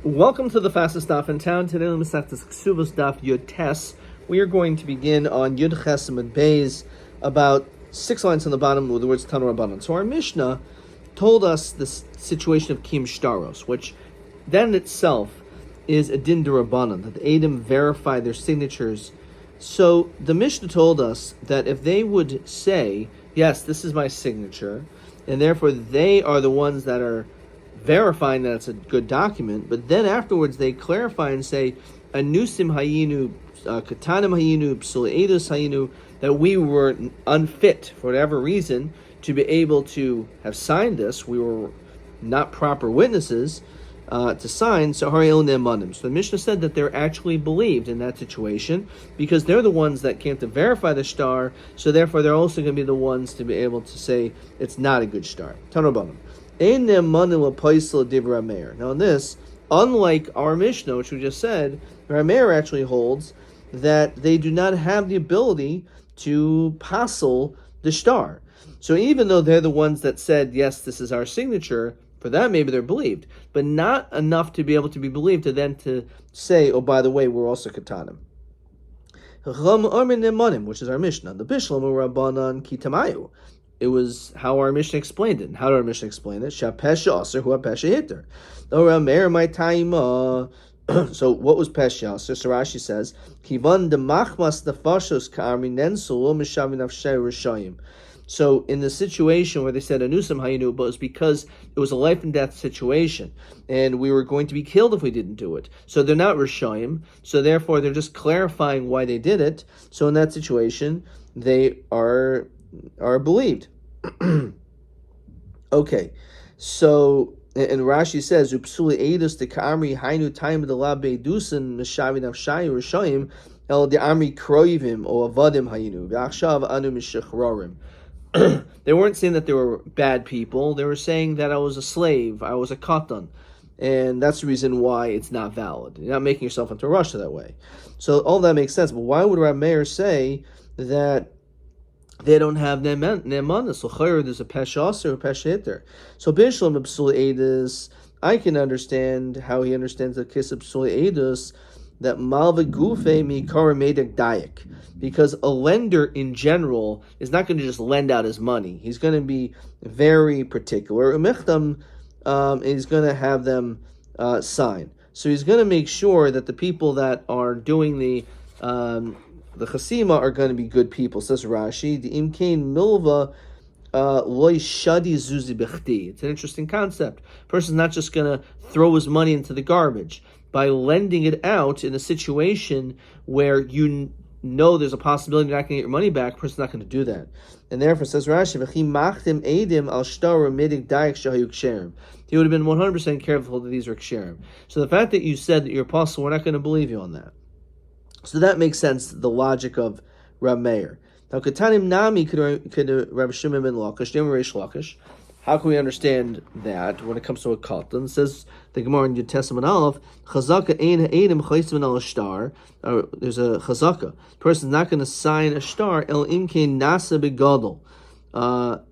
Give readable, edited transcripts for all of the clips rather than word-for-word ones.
Welcome to the fastest daf in town. Today, Masechtas Ketubot daf Yud Tes. We are going to begin on Yud Ches and Beis, about 6 lines on the bottom with the words Tanu Rabbanan. So our Mishnah told us this situation of Kim Shtaros, which then itself is a din d'Rabbanan, that the Eidim verify their signatures. So the Mishnah told us that if they would say, yes, this is my signature, and therefore they are the ones that are verifying that it's a good document, but then afterwards they clarify and say, Anusim hayinu, katanim hayinu, psuleidus hayinu, that we were unfit for whatever reason to be able to have signed this. We were not proper witnesses to sign. So the Mishnah said that they're actually believed in that situation because they're the ones that came to verify the shtar. So therefore, they're also going to be the ones to be able to say it's not a good shtar. Tanobanim. Now in this, unlike our Mishnah, which we just said, Rameir actually holds that they do not have the ability to passel the shtar. So even though they're the ones that said, yes, this is our signature, for that maybe they're believed, but not enough to be able to be believed to then to say, oh, by the way, we're also katanim. Which is our Mishnah. The Bishlam Rabbanan Kitamayu. It was how our Mishnah explained it. And how did our Mishnah explain it? Shapesha aser hu pesha hitter. So what was pesha aser? So Rashi says, Kivan de machmas nefashos ka'armi nensul lo mishavin nafshei rishayim. So in the situation where they said Anusam Hayinu, but it was because it was a life and death situation, and we were going to be killed if we didn't do it. So they're not Rishayim, so therefore they're just clarifying why they did it. So in that situation, they are believed. Okay, so and Rashi says Upsuli Edus de Ka'amri Hainu Time de La Beidusin Mishavi Nafshai Rishayim El de Amri Kroivim or Avadim Hayinu V'achshav Anu Mishachrorim. They weren't saying that they were bad people. They were saying that I was a slave, I was a katan, and that's the reason why it's not valid. You're not making yourself into a Russia that way. So all that makes sense. But why would Rabbi Meir say that they don't have ne'emanis? So there's a pesha aser or pesha hitter. So bishlam b'psul edus, I can understand how he understands the kiss of b'sul edus, that malva gufe mi karamedek dayak, because a lender in general is not going to just lend out his money. He's going to be very particular. Umichtam is going to have them sign. So he's going to make sure that the people that are doing the chasima are going to be good people. Says Rashi, the imkain milva loy shadi zuzi bechti. It's an interesting concept. A person's not just going to throw his money into the garbage. By lending it out in a situation where you know there's a possibility you're not going to get your money back, a person's not going to do that. And therefore, says Rashi, he would have been 100% careful that these are ksherim. So the fact that you said that you're apostle, we're not going to believe you on that. So that makes sense, the logic of Rab Meir. Now, Katanim Nami could Rabbi Shimon ben Lakish, Reish Lakish. How can we understand that when it comes to a katan? It says the Gemara in Yud Testament Aleph, Chazaka ein ha'edim chaytzman al shtar. There's a chazaka. The person's not going to sign a shtar el imkein nasa begadol,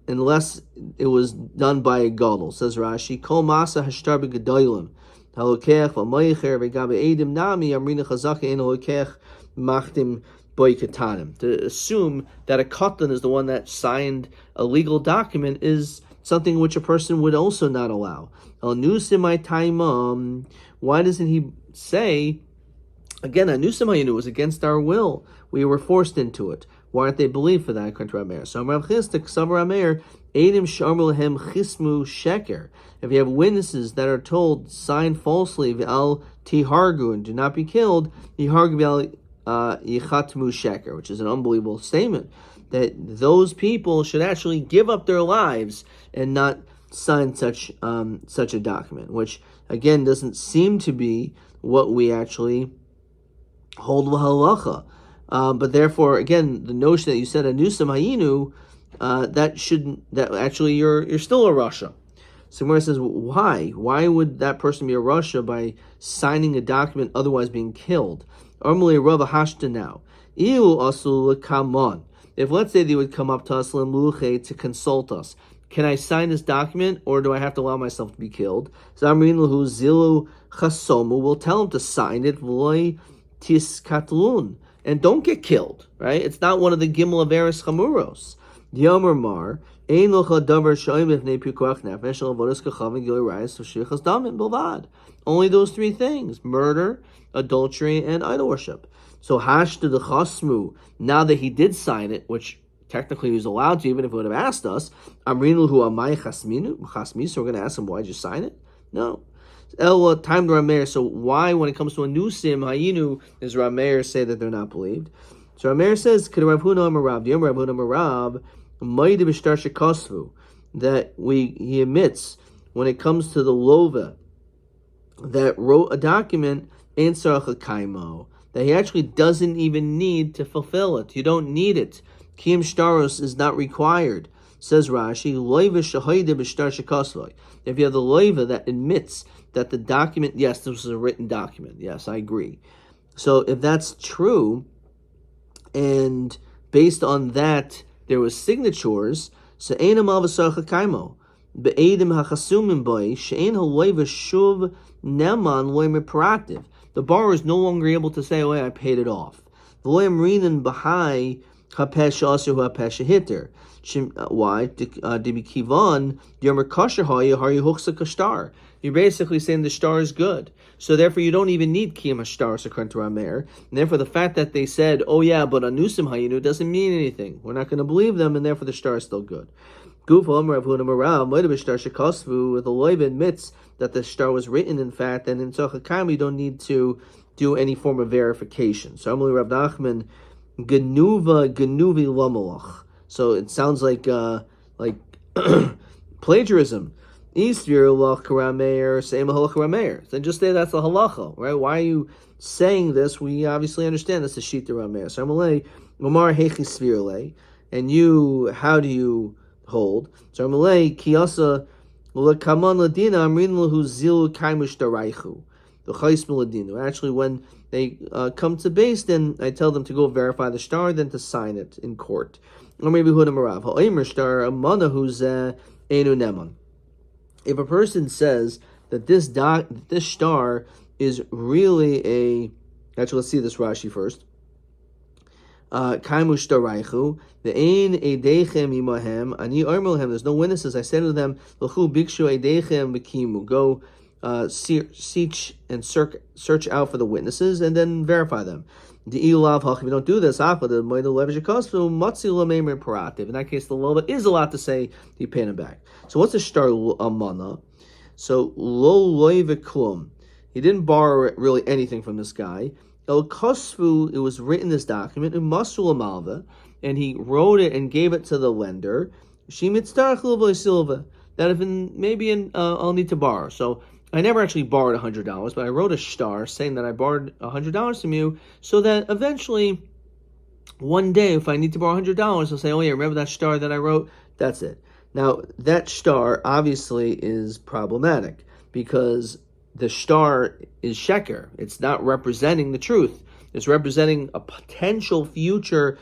unless it was done by a gadol. Says Rashi, Kol masa hashtar begadolim. Halokech v'maycher v'gabe edim nami amrina chazaka ein halokech machtim boy katanim. To assume that a katan is the one that signed a legal document is something which a person would also not allow. Why doesn't he say, again, Anusim was against our will. We were forced into it. Why aren't they believed for that? According to Rameir. So Rav Chisda, Ksav Rameir, Eidim Sharmu Lehem Chismu Sheker. If you have witnesses that are told, sign falsely, V'al Tihargu, and do not be killed, Yihargu V'al Yichatmu Sheker, which is an unbelievable statement, that those people should actually give up their lives and not sign such a document, which again doesn't seem to be what we actually hold halacha. But therefore, again, the notion that you said Anusam Hayinu, that actually you're still a Rasha. So Gemara says, why? Why would that person be a Rasha by signing a document otherwise being killed? Normally, Rav Hashta now. Iu asul kamon. If let's say they would come up to us to consult us, can I sign this document, or do I have to allow myself to be killed? Zamrin lahu zilu chasomu, will tell him to sign it, v'loi tiskatlun, and don't get killed, right? It's not one of the gimel averis chamuros. Yomer mar, ein locha davar shoym ifnei pikuach nefesh al avodas kachav gilui rayas v'shlichas damin bilvad. Only those three things: murder, adultery, and idol worship. So hashta the chasmu, now that he did sign it, which technically he was allowed to, even if he would have asked us, amrinu hu amai chasmi, so we're going to ask him, why'd you sign it? No. El time to Rameir. So why, when it comes to a new sim, hayinu, does Rameir say that they're not believed? So Rameir says, could Rav Huna Amarav, the Rav Huna Amarav, Maida b'shtar shekosvu, that he admits when it comes to the lova that wrote a document in sarach kaimo, that he actually doesn't even need to fulfill it. You don't need it. Kiyum shtaros is not required. Says Rashi, loiva shahida b'shtar shekosvu. If you have the loiva that admits that the document, yes, this was a written document. Yes, I agree. So if that's true, and based on that, there was signatures. So einam al v'sarcha kaimo be'edim hachasumim boy she'ein haloiva shuv neman loimer parativ. The borrower is no longer able to say, "Oh, I paid it off." V'loim rinan b'hai hapesh aser hu hapesh hitter. Why? Dibikivan yomer kasher hayu huchsa kashtar. You're basically saying the star is good. So therefore you don't even need kiyum hashtar according to Rameir. And therefore the fact that they said, oh yeah, but anusim hayinu doesn't mean anything. We're not going to believe them, and therefore the star is still good. Gufa Amar Rav Huna Marav, Moed b'shtar shekosvu, the loiva admits that the star was written in fact, and in Tzachakam you don't need to do any form of verification. So Amalei Rav Nachman, Genuvi Lamalach. So it sounds like plagiarism. Then just say that's the halacha, right? Why are you saying this? We obviously understand this is shita Rameir. So Amalei, Omar hechi svirle, and you, how do you hold? So Amalei kiyasa lekaman ladina amrin lahu zilu kaimush daraichu the chayis miladinu. Actually, when they come to base, then I tell them to go verify the star, then to sign it in court. Or maybe Huda Marav ha'omer star amana who's enu neman. If a person says that this star is really a, actually let's see this Rashi first. Kaimush daraichu the ein eidechem imahem ani armelhem. There's no witnesses. I said to them, l'chu bikshu eidechem b'kimu. Go search and search out for the witnesses and then verify them. If you don't do this, in that case the lova is allowed to say you pay him back. So what's a star amana? So lo loive klum. He didn't borrow really anything from this guy. El kosfu, it was written this document in masul malva, and he wrote it and gave it to the lender. That if I'll need to borrow. So I never actually borrowed $100, but I wrote a star saying that I borrowed $100 from you, so that eventually, one day, if I need to borrow $100, I'll say, oh yeah, remember that star that I wrote? That's it. Now, that star obviously is problematic, because the star is sheker. It's not representing the truth. It's representing a potential future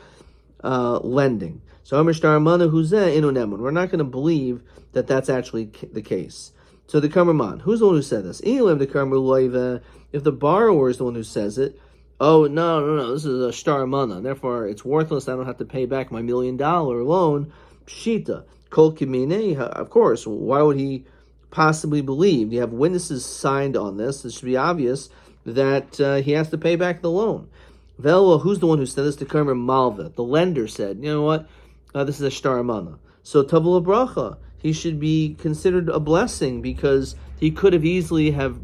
lending. So, we're not going to believe that that's actually the case. So the Kamraman, who's the one who said this? If the borrower is the one who says it, oh, no, this is a star mana, therefore it's worthless, I don't have to pay back my $1 million loan. Pshita, kol kimine, of course, why would he possibly believe? You have witnesses signed on this, it should be obvious that he has to pay back the loan. Velwa, who's the one who said this? The Kamra Malva, the lender said, you know what, this is a star mana. So Tavula Bracha, he should be considered a blessing, because he could have easily had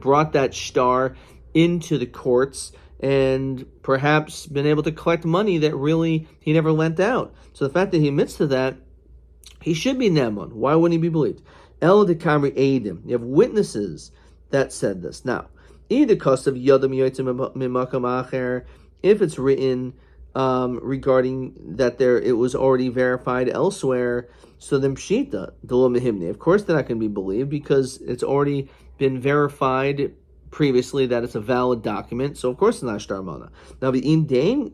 brought that star into the courts and perhaps been able to collect money that really he never lent out. So the fact that he admits to that, he should be Neman. Why wouldn't he be believed? El de Kamri Eidim. You have witnesses that said this. Now, either cost of Yadam Yotzim Mimakam Acher, if it's written regarding that it was already verified elsewhere, so then Pshita, Dolo Mehimne. Of course they're not going to be believed, because it's already been verified previously that it's a valid document, so of course it's not Shtar Mana. Now, V'in Dain,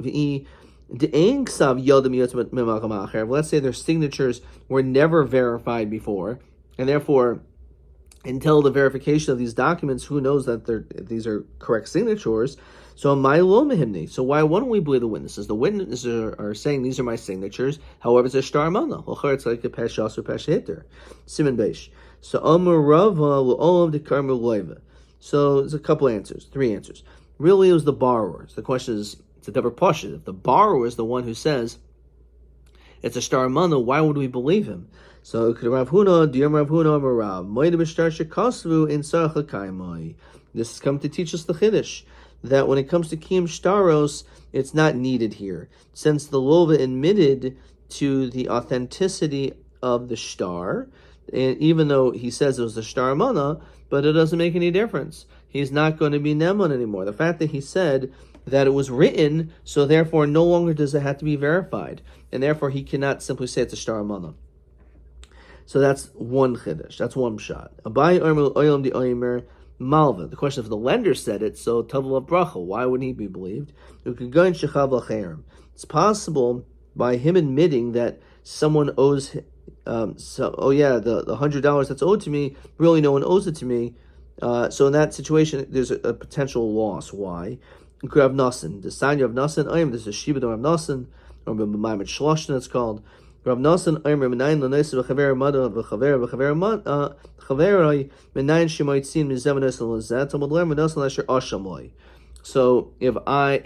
Let's say their signatures were never verified before, and therefore, until the verification of these documents, who knows that these are correct signatures? So why wouldn't we believe the witnesses? The witnesses are saying these are my signatures. However, it's a shtar mana. It's like a peshas or pesheter. Siman beish. So Amar Rava l'olam dekarmu loiva. So there's a couple answers, 3 answers. Really, it was the borrower. So the question is, it's a davar pashut. If the borrower is the one who says it's a shtar mana, why would we believe him? So Rav Huna, Diyam Rav Huna, Amar Rav, Moed b'shtar shekasvu in sarach l'kaimai. This has come to teach us the chiddush that when it comes to kiyum shtaros, it's not needed here, since the lova admitted to the authenticity of the shtar, and even though he says it was the shtar mana, but it doesn't make any difference. He's not going to be neman anymore. The fact that he said that it was written, so therefore no longer does it have to be verified, and therefore he cannot simply say it's a shtar mana. So that's one chiddush. That's one shot. Abai Omer Oylam di Omer Malva. The question if the lender said it, so Tavel of Bracha, why wouldn't he be believed? It's possible by him admitting that someone owes the $100 that's owed to me, really no one owes it to me. So in that situation, there's a potential loss. Why? You could have Nasan. The sign of Nasan, there's a Shiva of Nasan, or B'Maimet Shloshna it's called. Rav Nasan Omer Menayin L'Nois V'Chaver Mada V'Chaver Chaveroi Menayin Shemoitzin Mizevanos L'Lazat Talmud Ler Menasan L'Asher Ashamloi. So if I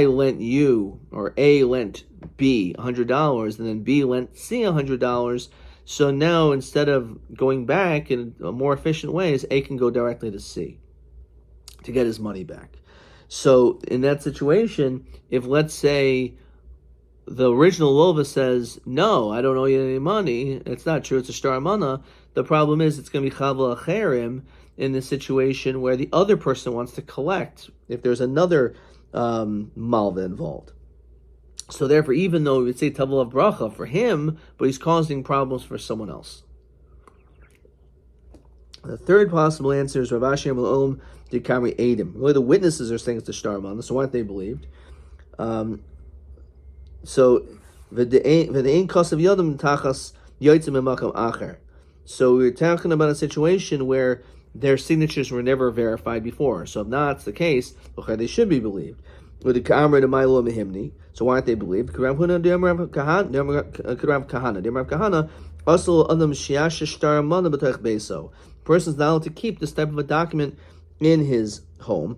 lent you, or A lent B $100, and then B lent C $100, so now instead of going back in a more efficient way, A can go directly to C to get his money back. So in that situation, if let's say the original lova says, no, I don't owe you any money, it's not true, it's a shtar mana, the problem is it's going to be chavla acherim in the situation where the other person wants to collect, if there's another malva involved. So therefore, even though we would say tavel of bracha for him, but he's causing problems for someone else. The third possible answer is Rav Ashi L'Olam Dikamri Edim. Really, the witnesses are saying it's the shtar mana, so why aren't they believed? So v'de'ein kosav yodam tachas yotzim emakam acher. So we're talking about a situation where their signatures were never verified before. So if that's the case, they should be believed. With the ka'amr and ma'ilo mehimni. So why aren't they believed? K'rav Huna d'Rav Kahana asol adam shiyash shtar mana b'toich beiso. Person's not allowed to keep this type of a document in his home.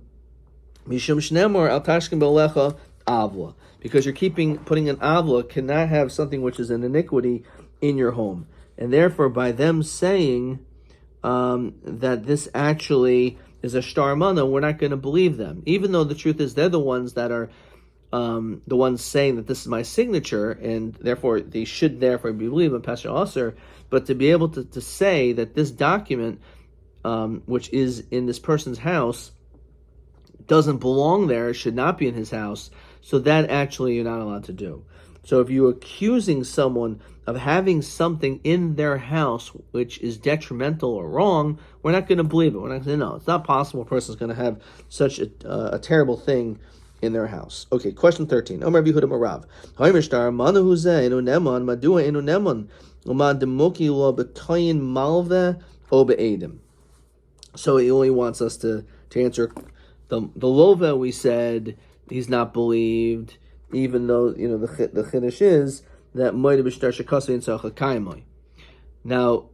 Mishum shnemor al tashkin b'olecha avla. Because you're putting an avla cannot have something which is an iniquity in your home. And therefore, by them saying that this actually is a shtar mana, we're not going to believe them. Even though the truth is they're the ones that are the ones saying that this is my signature, and therefore they should therefore be believed in Pasha Aser. But to be able to say that this document, which is in this person's house, doesn't belong there, should not be in his house, so that actually you're not allowed to do. So if you're accusing someone of having something in their house which is detrimental or wrong, we're not going to believe it. We're not going to say, no, it's not possible a person's going to have such a terrible thing in their house. Okay, question 13. Omar Yehuda Marav. Haimishtar manu huzeh enu neman madua enu neman umad demoki lo b'toyin malve o be'edim. So he only wants us to answer the lova. We said he's not believed, even though the chiddush is that moed b'shtar shekasvi and tzarach l'kaimai. Now,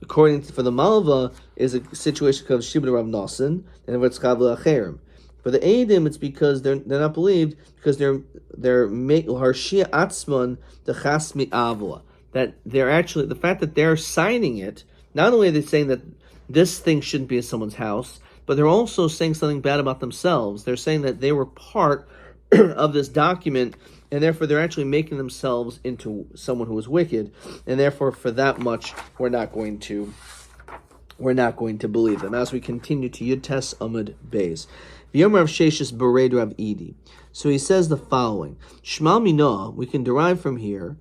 according to for the malva is a situation called shibud Rav Nasan, and it's chavla acherim. For the edim, it's because they're not believed because they're harshia atzman the chasmi avla, that they're actually, the fact that they're signing it. Not only are they saying that this thing shouldn't be in someone's house, but they're also saying something bad about themselves. They're saying that they were part of this document, and therefore they're actually making themselves into someone who is wicked, and therefore for that much we're not going to believe them. As we continue to Yud Tes Amud Beis. V'yomer Rav Sheshes Bered Rav Idi. So he says the following: Shmal Mina, we can derive from here,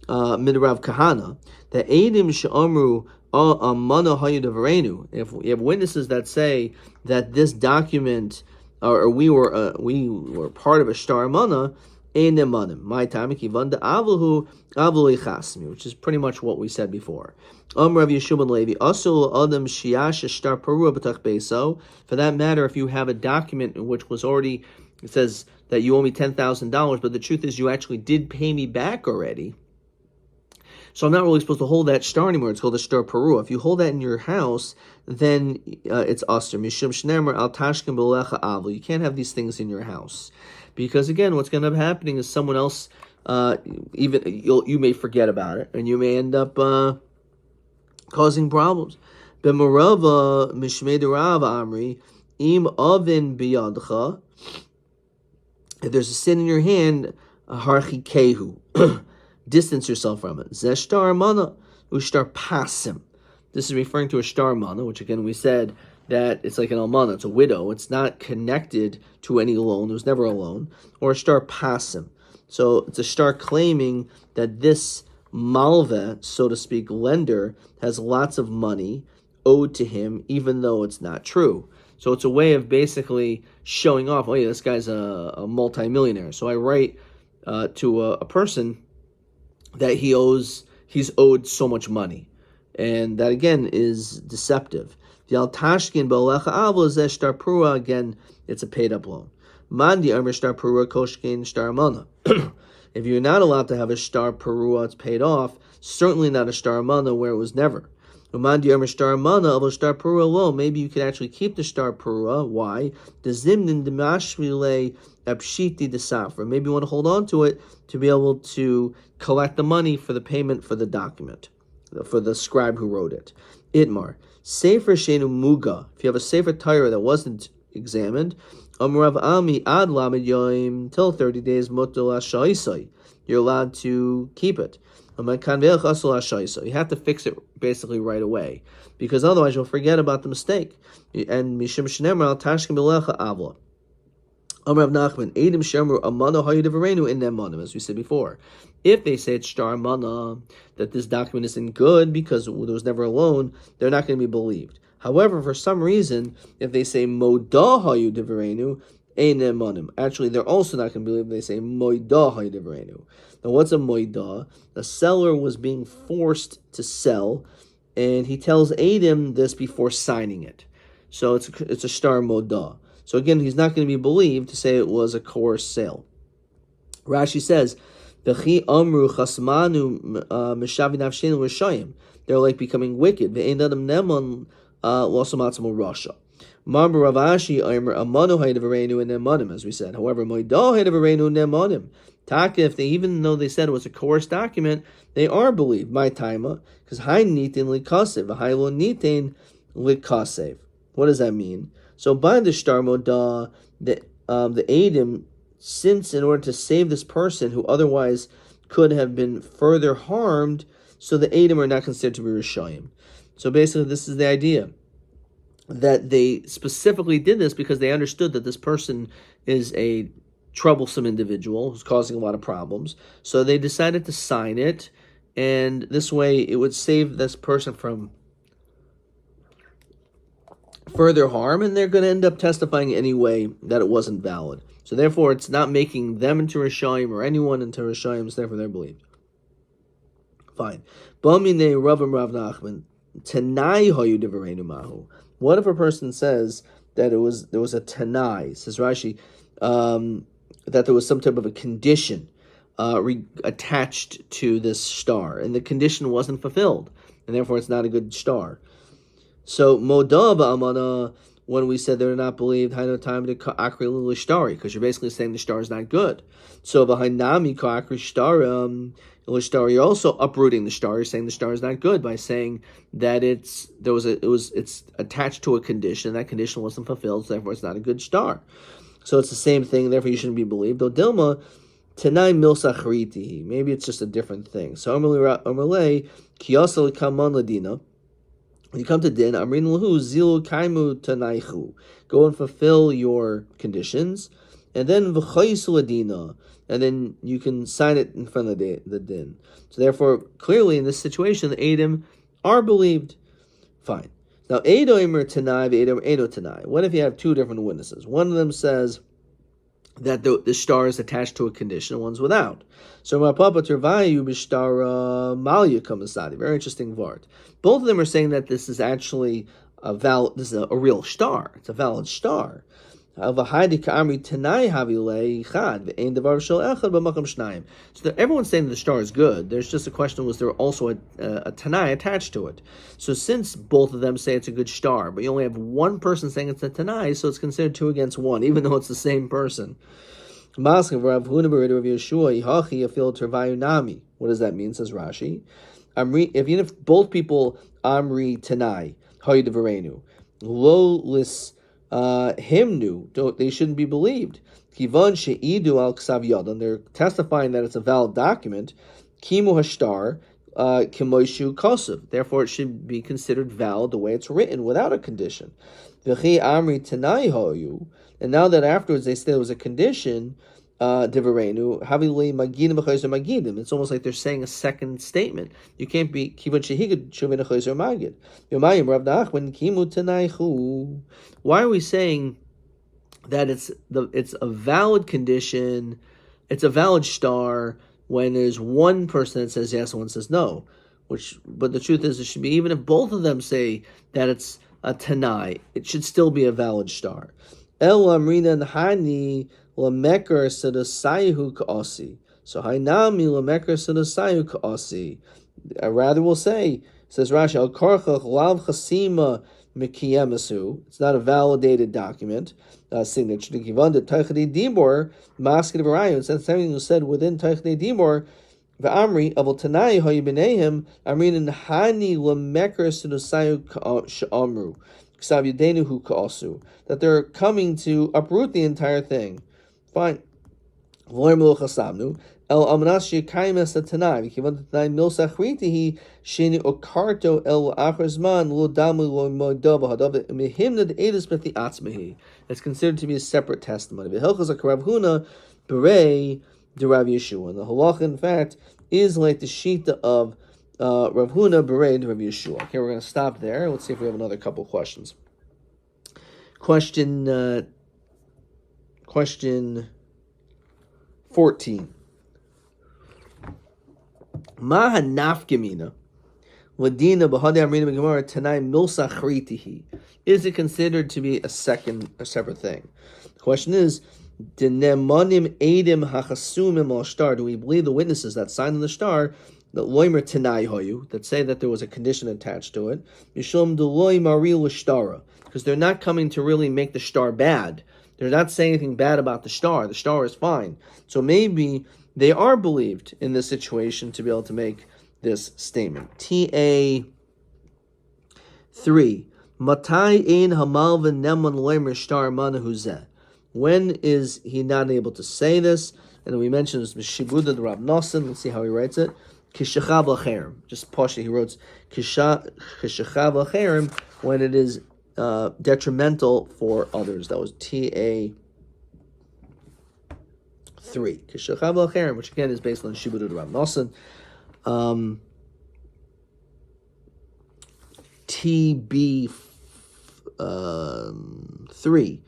mid Rav Kahana, that Eidim she'amru amana hayu devarenu. If we have witnesses that say that this document or we were part of a shtar mana, ein nemanim. My time kivan de avlu avlu chasmi, which is pretty much what we said before. Rav Yeshua ben Levi asul adam shiash shtar parua b'tach beso. For that matter, if you have a document in which was already, it says that you owe me $10,000, but the truth is you actually did pay me back already. So I'm not really supposed to hold that shtar anymore. It's called a shtar parua. If you hold that in your house, then it's aser. Mishum shnemer al tashkim b'lecha avlu. You can't have these things in your house, because again, what's going to end up happening is someone else, you may forget about it, and you may end up causing problems. B'marava mishmei derav amri im avin biyadcha. If there's a sin in your hand, harchi kehu. Distance yourself from it. Zeshtar mana ushtar pasim. This is referring to a shtar mana, which again we said that it's like an almana, it's a widow. It's not connected to any loan. There was never a loan. Or a shtar pasim. So it's a shtar claiming that this malve, so to speak, lender, has lots of money owed to him, even though it's not true. So it's a way of basically showing off, oh yeah, this guy's a multimillionaire. So I write to a person that he's owed so much money. And that again is deceptive. The Al-Tashkin Ba'alecha Avla Zeh Shtar Pura, again, it's a paid up loan. Mandi Amr Shtar Pura Koshkin Shtar Amana. If you're not allowed to have a Shtar Pura, it's paid off, certainly not a Shtar Amana where it was never. Mandi Amr Shtar Amana of a Shtar Pura loan, maybe you could actually keep the Shtar Pura. Why? The Zimnin Demashvile Apshiti de Safra. Maybe you want to hold on to it to be able to collect the money for the payment for the document, for the scribe who wrote it. Itmar. Sefer Shenu Muga. If you have a Sefer Torah that wasn't examined, Amrav Ami Ad Lamed Yoim, till 30 days, Motul Ashaisai. You're allowed to keep it. You have to fix it basically right away, because otherwise you'll forget about the mistake. And Mishim Shnemer Al Tashkim Belecha Avla. Amrav Nachman, Edim Shemru Amana Hayidavarenu in Nemanim, as we said before. If they say it's Shtar Mana, that this document isn't good because there was never a loan, they're not going to be believed. However, for some reason, if they say Moda Hayidavarenu, ein nemanim, actually they're also not going to believe if they say Moida Hayidavarenu. Now what's a Moida? The seller was being forced to sell, and he tells Adam this before signing it. So it's a Shtar Moda. So again, he's not going to be believed to say it was a coerced sale. Rashi says, "V'chi amru chasmanu mishavi nafshenu rishayim." They're like becoming wicked. Ve'ein adam neman losomatzmo rasha. Mamru Ravashi Aimer amanu haydavarenu and nemanim, as we said. However, moidah haydavarenu nemanim. Taka, if they, even though they said it was a coerced document, they are believed. My taima, because hay nitin likasev, v'hay lo nitin likasev. What does that mean? So by the shtar modah, the Adam, since in order to save this person who otherwise could have been further harmed, so the Adam are not considered to be Rishayim. So basically this is the idea, that they specifically did this because they understood that this person is a troublesome individual who's causing a lot of problems. So they decided to sign it, and this way it would save this person from further harm, and they're going to end up testifying anyway that it wasn't valid. So therefore, it's not making them into Rishayim or anyone into Rishayim, so therefore they're believed. Fine. Bamine Rav Nachman, Tanai Hayu Devarenu Mahu. What if a person says that there was a Tanai, says Rashi, that there was some type of a condition attached to this star, and the condition wasn't fulfilled, and therefore it's not a good star. So Modah Ba'amana, when we said they're not believed, Haino time to Akri Lishtari, because you're basically saying the star is not good. So Vahainami Akri Shtarim Lishtari, you're also uprooting the star. You're saying the star is not good by saying that it's attached to a condition, and that condition wasn't fulfilled, so therefore it's not a good star. So it's the same thing, therefore you shouldn't be believed. Though Dilma Tanai Milsachriti, maybe it's just a different thing. So Amalei Kiyasa Kaman Ladina. When you come to din, Amrin Lahu Zilu Kaimu Tanaichu. Go and fulfill your conditions, and then V'chaisu Ladina, and then you can sign it in front of the din. So therefore, clearly in this situation, the Adam are believed. Fine. Now, Edo Imer Tanai, Edo Tanai. What if you have two different witnesses? One of them says that the star is attached to a condition, and one's without. So Rapapa Tervayu Bishtara Malya Kamasadi. Very interesting vart. Both of them are saying that this is actually this is a real star. It's a valid star. So everyone's saying the star is good. There's just a question: was there also a Tanai attached to it? So since both of them say it's a good star, but you only have one person saying it's a Tanai, so it's considered 2 against 1, even though it's the same person. What does that mean? Says Rashi. Even if both people Amri Tanai Haydevarenu Lo Lis Himnu, they shouldn't be believed. Kivan Sheidu al Ksav Yadan, they're testifying that it's a valid document. Kimu Hashtar Kimoishu Kosev, therefore it should be considered valid the way it's written without a condition. V'chi Amri Tanai Hoyu, and now that afterwards they say there was a condition, Divarenu, Havili Magidim B'chayzer Magidim. It's almost like they're saying a second statement. You can't be Kivan Shehigad Shuvin Chayzer Magid. Yomayim Rav Nachman Kimu Tanaihu. Why are we saying that it's a valid condition, it's a valid star when there's one person that says yes and one says no? But the truth is, it should be, even if both of them say that it's a Tanai, it should still be a valid star. El Amrina Hani Lameker Sedasayu Kaosi. So Hainami Lameker Sedasayu Kaosi. Rather will say, says Rashi, Al Korchach Lav Chasima Mikiyemasu. It's not a validated document, signature. Givan de Teichadei Dibor, Masket of Arayu. Since everything was said within Teichadei Dibor, V'amri Avol Tanai Hayibenehim Amrin Hani Lameker Sedasayu Amru. That they're coming to uproot the entire thing. Fine. El Amnashi Kaimes Tanai. Kivan Tanai Milsachritihi Sheni Okarto El Achrzman Lodamu Lomodova Hadav Mihimna the Edis Mithi Atzmehi. It's considered to be a separate testimony. V'Hilchas Rav Huna Berei de Rav Yeshua. And the halacha, in fact, is like the shita of Rav Huna Berei de Rav Yeshua. Okay, we're going to stop there. Let's see if we have another couple questions. Question 14. Maha nafkamina ladina b'hadei amrina b'gemara tanai milsachritihi. Is it considered to be a separate thing? The question is, Dinemanim edim hachasumim al shtar. Do we believe the witnesses that signed on the star, that loimer tanai hoyu, that say that there was a condition attached to it, mishum deloy maril l'shtara, because they're not coming to really make the star bad. They're not saying anything bad about the star. The star is fine. So maybe they are believed in this situation to be able to make this statement. TA 3. Matai ein hamalvin neman loimer shtar manahuzeh. When is he not able to say this? And then we mentioned this Shibuda the Rab Nosson. Let's see how he writes it. Kishachav l'cherem. Just Pasha, he wrote Kishachav l'cherem when it is detrimental for others. That was TA 3. Kishachav l'cherem, which again is based on Shibuda the Rab Nosson. TB 3.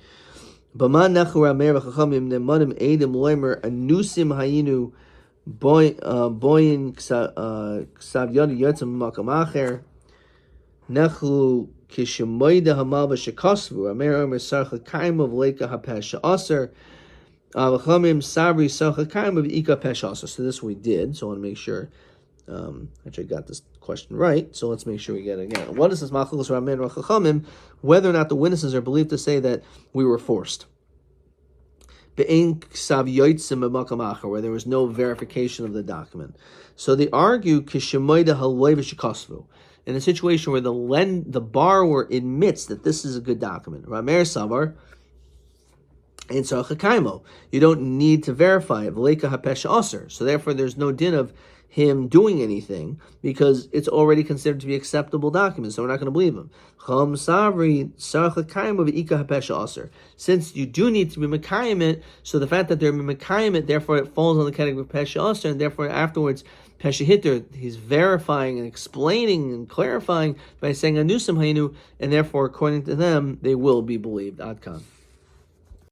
B'man nechu ramer v'chachamim nemanim edim loimer anusim hayinu boyin ksav yadi yotzim makam acher nechu kishemoida hamal v'shekosvu ramer omer sarcha kaima v'leika hapesh aser v'chachamim sabri sarcha kaima v'ika pesh aser. So this we did. So I want to make sure. Actually, I got this question right. So let's make sure we get it again. What is this machlokes ramer v'chachamim? Whether or not the witnesses are believed to say that we were forced. Where there was no verification of the document. So they argue in a situation where the borrower admits that this is a good document. Ramer Savar, In Sarchakaimo, you don't need to verify it. V'leika hapesha aser. So therefore, there's no din of him doing anything because it's already considered to be acceptable documents. So we're not going to believe him. Chom savri sarchakaimo v'ika hapesha aser. Since you do need to be mekayim it, so the fact that they're mekayim it, therefore it falls on the category of pesha aser, and therefore afterwards pesha hitter, he's verifying and explaining and clarifying by saying anusam haynu, and therefore according to them they will be believed. Adkan.